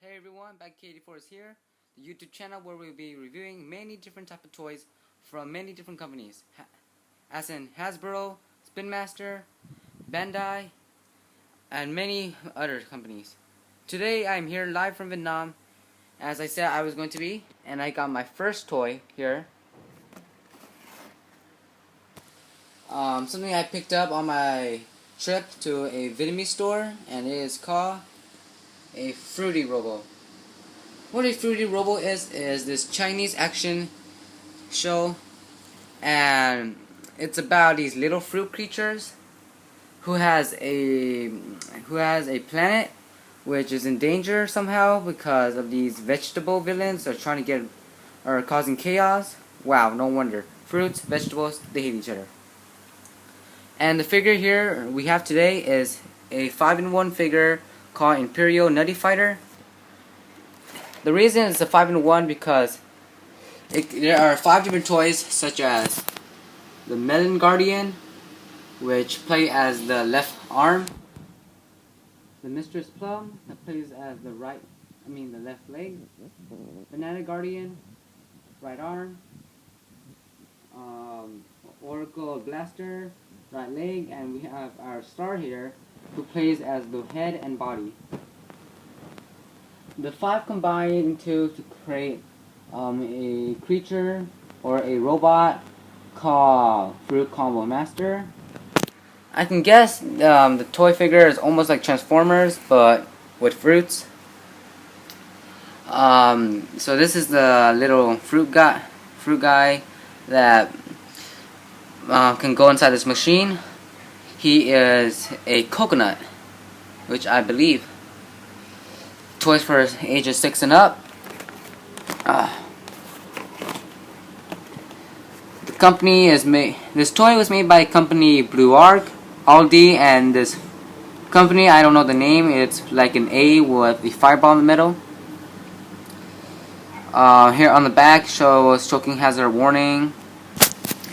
Hey everyone, back K84 is here, the YouTube channel where we'll be reviewing many different type of toys from many different companies, as in Hasbro, Spin Master, Bandai, and many other companies. Today I'm here live from Vietnam, as I said I was going to be, and I got my first toy here. Something I picked up on my trip to a Vietnamese store, and it is called a Fruity Robo. What a Fruity Robo is this Chinese action show, and it's about these little fruit creatures who has a planet which is in danger somehow because of these vegetable villains are causing chaos. Wow, no wonder. Fruits, vegetables, they hate each other. And the figure here we have today is a 5-in-1 figure called Imperial Nutty Fighter. The reason it's a 5-in-1 because there are 5 different toys, such as the Melon Guardian, which play as the left arm, the Mistress Plum, that plays as the left leg, Banana Guardian, right arm, Oracle Blaster, right leg, and we have our star here, who plays as the head and body. The 5 combine to create a creature or a robot called Fruit Combo Master. I can guess the toy figure is almost like Transformers, but with fruits. So this is the little fruit guy that can go inside this machine. He is a coconut, which I believe toys for ages 6 and up. The company is made. This toy was made by company Blue Arc, Aulday, and this company, I don't know the name. It's like an A with a fireball in the middle. Here on the back shows choking hazard warning,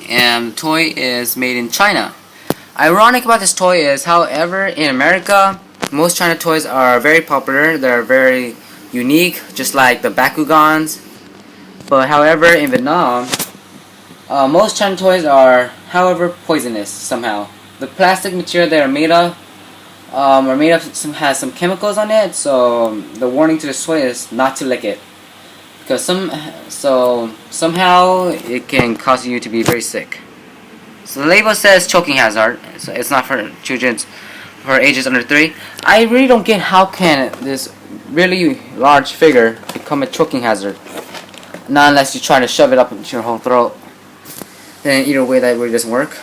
and the toy is made in China. Ironic about this toy is, however, in America, most China toys are very popular. They're very unique, just like the Bakugans. But however, in Vietnam, most China toys are, however, poisonous somehow. The plastic material they are made of has some chemicals on it. So the warning to this toy is not to lick it, because somehow it can cause you to be very sick. So the label says choking hazard, so it's not for children, for ages under 3. I really don't get how can this really large figure become a choking hazard. Not unless you try to shove it up into your whole throat. Then either way that really doesn't work.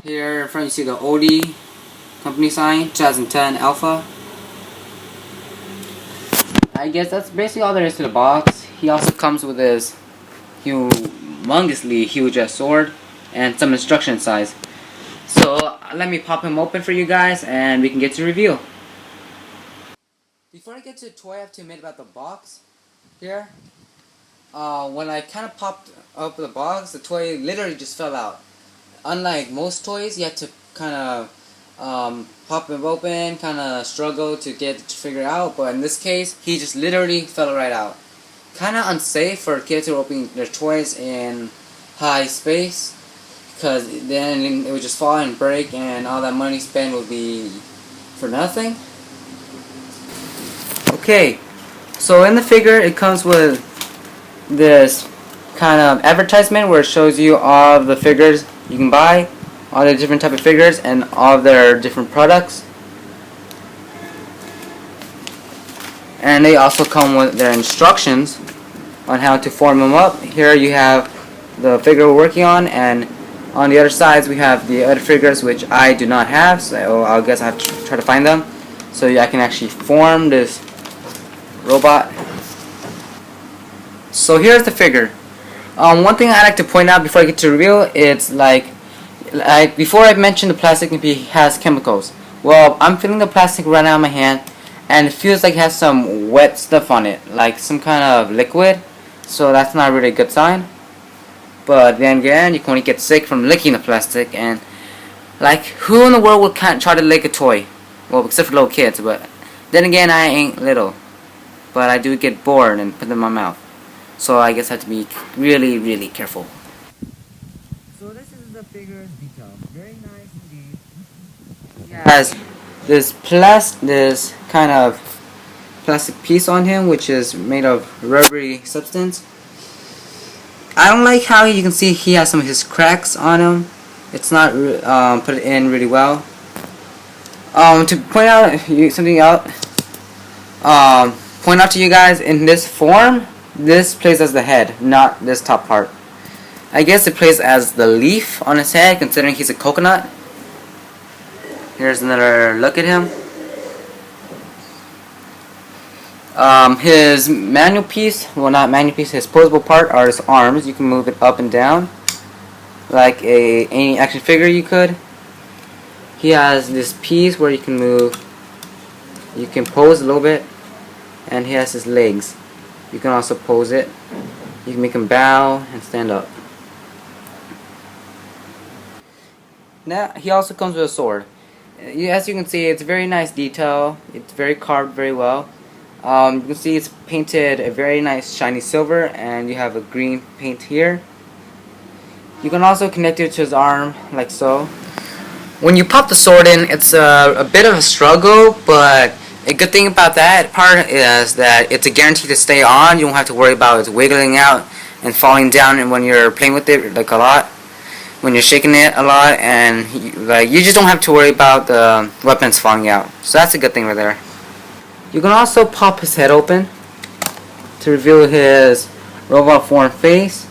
Here in front you see the Aulday company sign, 2010 Alpha. I guess that's basically all there is to the box. He also comes with his humongously huge sword and some instruction size. So let me pop him open for you guys and we can get to review. Before I get to the toy, I have to admit about the box here. When I kind of popped up the box, the toy literally just fell out. Unlike most toys, you have to kind of pop him open, kind of struggle to get to figure out, but in this case, he just literally fell right out. Kind of unsafe for kids who are opening their toys in high space, because then it would just fall and break, and all that money spent would be for nothing. Okay, so in the figure, it comes with this kind of advertisement where it shows you all of the figures you can buy, all the different type of figures, and all of their different products. And they also come with their instructions on how to form them up. Here you have the figure we're working on, and on the other sides we have the other figures which I do not have, so I guess I have to try to find them so I can actually form this robot. So here's the figure. One thing I like to point out before I get to reveal, it's like before I mentioned the plastic has chemicals. Well, I'm feeling the plastic run out of my hand, and it feels like it has some wet stuff on it, like some kind of liquid. So that's not really a good sign. But then again, you can only get sick from licking the plastic, and Like, who in the world would can't try to lick a toy? Well, except for little kids, but then again, I ain't little. But I do get bored and put them in my mouth. So I guess I have to be really, really careful. So this is the figure's detail. Very nice indeed. He has this kind of plastic piece on him, which is made of rubbery substance. I don't like how you can see he has some of his cracks on him. It's not put in really well. To point out something out, point out to you guys, in this form, this plays as the head, not this top part. I guess it plays as the leaf on his head, considering he's a coconut. Here's another look at him. His manual piece, well, not manual piece, his posable part are his arms. You can move it up and down like any action figure you could. He has this piece where you can move, you can pose a little bit, and he has his legs. You can also pose it. You can make him bow and stand up. Now he also comes with a sword. As you can see, it's very nice detail. It's very carved very well. You can see it's painted a very nice shiny silver, and you have a green paint here. You can also connect it to his arm like so. When you pop the sword in, it's a bit of a struggle, but a good thing about that part is that it's a guarantee to stay on. You don't have to worry about it wiggling out and falling down, and when you're playing with it like a lot, when you're shaking it a lot, and you just don't have to worry about the weapons falling out. So that's a good thing right there. You can also pop his head open to reveal his robot form face,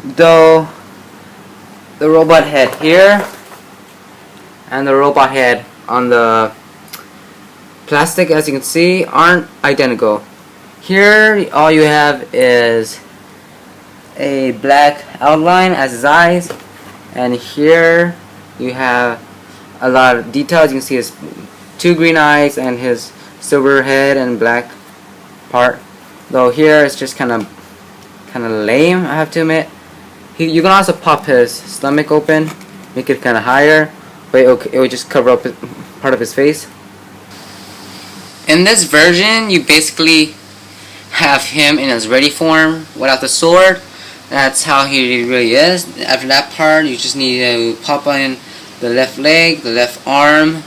though the robot head here and the robot head on the plastic, as you can see, aren't identical. Here all you have is a black outline as his eyes, and here you have a lot of details. You can see his two green eyes and his silver head and black part, though here it's just kind of lame, I have to admit. You can also pop his stomach open, make it kind of higher, but it would just cover up part of his face. In this version, you basically have him in his ready form without the sword. That's how he really is. After that part, you just need to pop in the left leg, the left arm,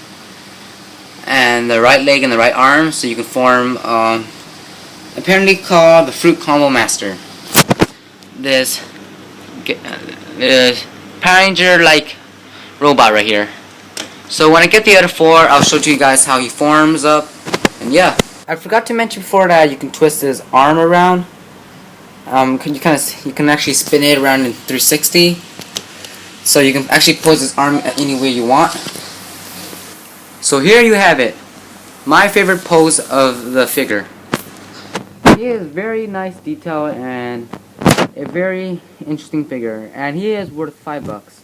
and the right leg and the right arm, so you can form apparently called the Fruit Combo Master. This Power Ranger like robot right here. So when I get the other four, I'll show to you guys how he forms up. And yeah, I forgot to mention before that you can twist his arm around. You can actually spin it around in 360. So you can actually pose his arm any way you want. So here you have it, my favorite pose of the figure. He is very nice detail and a very interesting figure, and he is worth $5.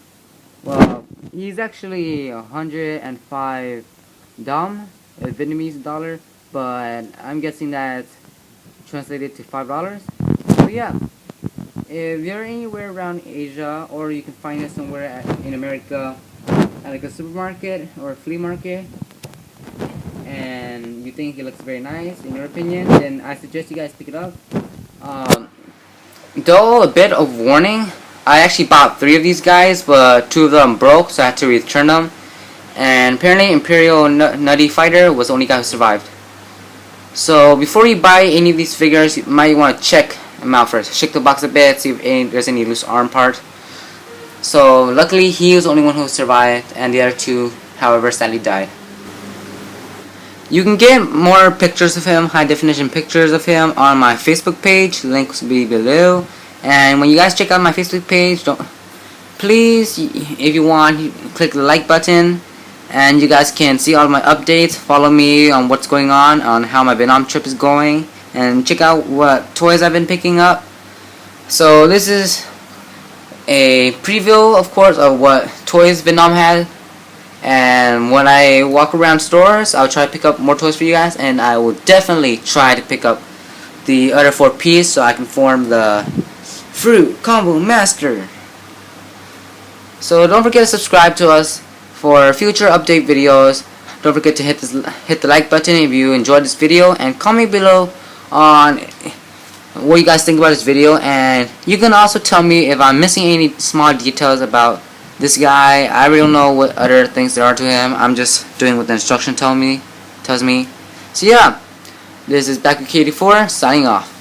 Well, he's actually 105 dam, a Vietnamese dollar, but I'm guessing that's translated to $5. So yeah, if you're anywhere around Asia, or you can find it somewhere in America at like a supermarket or a flea market, and you think it looks very nice in your opinion, then I suggest you guys pick it up. Though a bit of warning, I actually bought 3 of these guys, but 2 of them broke, so I had to return them. And apparently Imperial Nutty Fighter was the only guy who survived. So before you buy any of these figures, you might want to check them out first. Shake the box a bit, see if there's any loose arm part. So luckily he was the only one who survived, and the other 2, however, sadly died. You can get more pictures of him, high definition pictures of him, on my Facebook page. The links will be below. And when you guys check out my Facebook page, please, if you want, click the like button, and you guys can see all my updates. Follow me on what's going on how my Vietnam trip is going, and check out what toys I've been picking up. So this is a preview, of course, of what toys Vietnam had. And when I walk around stores, I'll try to pick up more toys for you guys, and I will definitely try to pick up the other 4 pieces so I can form the Fruit Combo Master. So don't forget to subscribe to us for future update videos. Don't forget to hit the like button if you enjoyed this video, and comment below on what you guys think about this video. And you can also tell me if I'm missing any small details about this guy. I really don't know what other things there are to him. I'm just doing what the instruction tells me. So yeah, this is Back with KD4 signing off.